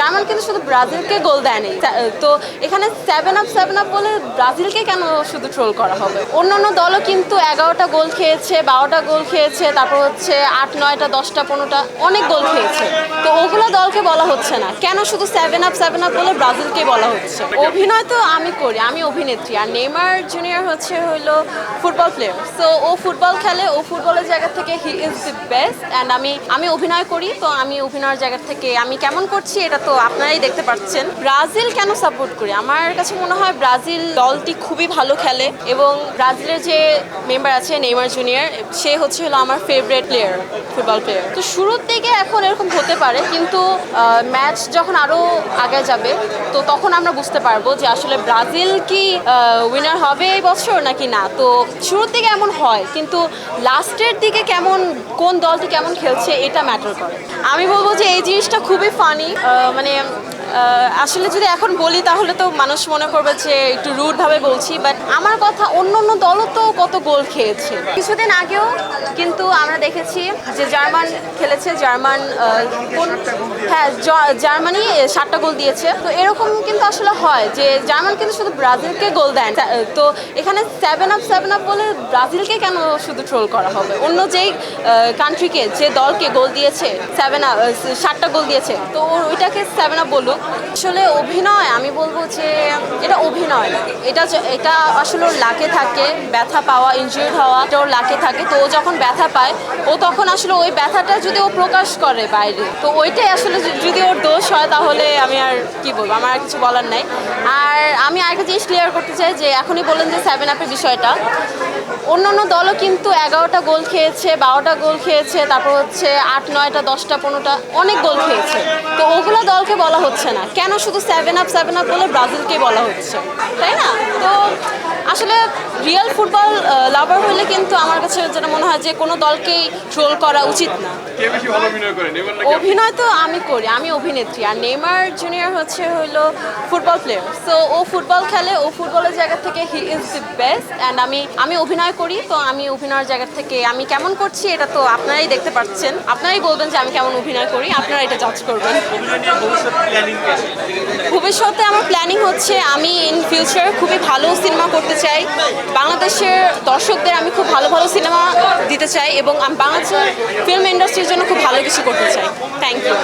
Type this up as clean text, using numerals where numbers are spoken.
German কিন্তু শুধু ব্রাজিলকে গোল দেয়নি, তো এখানে 7 আপ বলে ব্রাজিলকে কেন শুধু ট্রোল করা হবে? অন্যান্য দলও কিন্তু 11টা গোল খেয়েছে, 12টা গোল খেয়েছে, তারপর হচ্ছে 8, 9টা, 10টা, 15টা অনেক গোল খেয়েছে। তো ওগুলো দলকে বলা হচ্ছে না, কেন শুধু 7 আপ বলে ব্রাজিলকে বলা হচ্ছে? অভিনয় তো আমি করি, আমি অভিনেত্রী, আর নেইমার জুনিয়র হলো ফুটবল প্লেয়ার। সো ও ফুটবল খেলে, ও ফুটবলের জায়গা থেকে he is the best, and আমি অভিনয় করি, তো আমি অভিনয়ের জায়গা থেকে আমি কেমন করছি এটা তো আপনারাই দেখতে পাচ্ছেন। ব্রাজিল কেন সাপোর্ট করি? আমার কাছে মনে হয় ব্রাজিল দলটি খুবই ভালো খেলে, এবং ব্রাজিলের যে মেম্বার আছে নেইমার জুনিয়র, সে হলো আমার ফেভারিট প্লেয়ার, ফুটবল প্লেয়ার। তো শুরুর দিকে এখন এরকম হতে পারে, কিন্তু ম্যাচ যখন আরো আগে যাবে তো তখন আমরা বুঝতে পারবো যে আসলে ব্রাজিল কি উইনার হবে এই বছর নাকি না। তো শুরুর দিকে এমন হয়, কিন্তু লাস্টের দিকে কোন দলটি কেমন খেলছে এটা ম্যাটার করে। আমি বলবো যে এই জিনিসটা খুবই ফানি, মানে আসলে যদি এখন বলি তাহলে তো মানুষ মনে করবে যে একটু রুড ভাবে বলছি, বাট আমার কথা, অন্য দলও তো কত গোল খেয়েছে কিছুদিন আগেও, কিন্তু আমরা দেখেছি যে জার্মান খেলেছে, জার্মানি 7টা গোল দিয়েছে। তো এরকম কিন্তু আসলে হয় যে জার্মান কিন্তু শুধু ব্রাজিলকে গোল দেয়, তো এখানে 7 আপ বলে ব্রাজিলকে কেন শুধু ট্রোল করা হবে? অন্য যেই কান্ট্রিকে, যে দলকে গোল দিয়েছে 7টা গোল দিয়েছে, তো ওইটাকে 7 আপ বলুক। আসলে অভিনয়, আমি বলবো যে এটা অভিনয় না, এটা আসলে ওর লাকে থাকে, ব্যথা পাওয়া, ইনজুর্ড হওয়া ওর লাকে থাকে। তো ও যখন ব্যথা পায়, ও তখন আসলে ওই ব্যথাটা যদি ও প্রকাশ করে বাইরে, তো ওইটাই আসলে যদি ওর দোষ হয়, তাহলে আমি আর কি বলবো, আমার আর কিছু বলার নাই। আর আমি আরেকটা জিনিস ক্লিয়ার করতে চাই যে এখনই বললেন যে 7 আপের বিষয়টা, অন্যান্য দলও কিন্তু 11টা গোল খেয়েছে, 12টা গোল খেয়েছে, তারপর হচ্ছে 8, 9টা, 10টা, 15টা অনেক গোল খেয়েছে। তো ওগুলো দলকে বলা হচ্ছে না, কেন শুধু 7 আপ বলে ব্রাজিলকে বলা হচ্ছে, তাই না? তো আসলে রিয়েল ফুটবল লাভার হলে কিন্তু আমার কাছে যেটা মনে হয় যে কোনো দলকেই ট্রোল করা উচিত না। অভিনয় তো আমি করি, আমি অভিনেত্রী, আর নেইমার জুনিয়র হলো ফুটবল প্লেয়ার। সো ও ফুটবল খেলে, ও ফুটবলের জায়গা থেকে he is the best, and আমি অভিনয় করি, তো আমি অভিনয়ের জায়গা থেকে আমি কেমন করছি এটা তো আপনারাই দেখতে পাচ্ছেন, আপনারাই বলবেন যে আমি কেমন অভিনয় করি, আপনারা এটা জাজ করবেন। ভবিষ্যতে আমার প্ল্যানিং হচ্ছে আমি ইন ফিউচার খুবই ভালো সিনেমা করতে চাই, বাংলাদেশের দর্শকদের আমি খুব ভালো ভালো সিনেমা দিতে চাই, এবং আমি বাংলাদেশের ফিল্ম ইন্ডাস্ট্রির জন্য খুব ভালো কিছু করতে চাই। Thank you.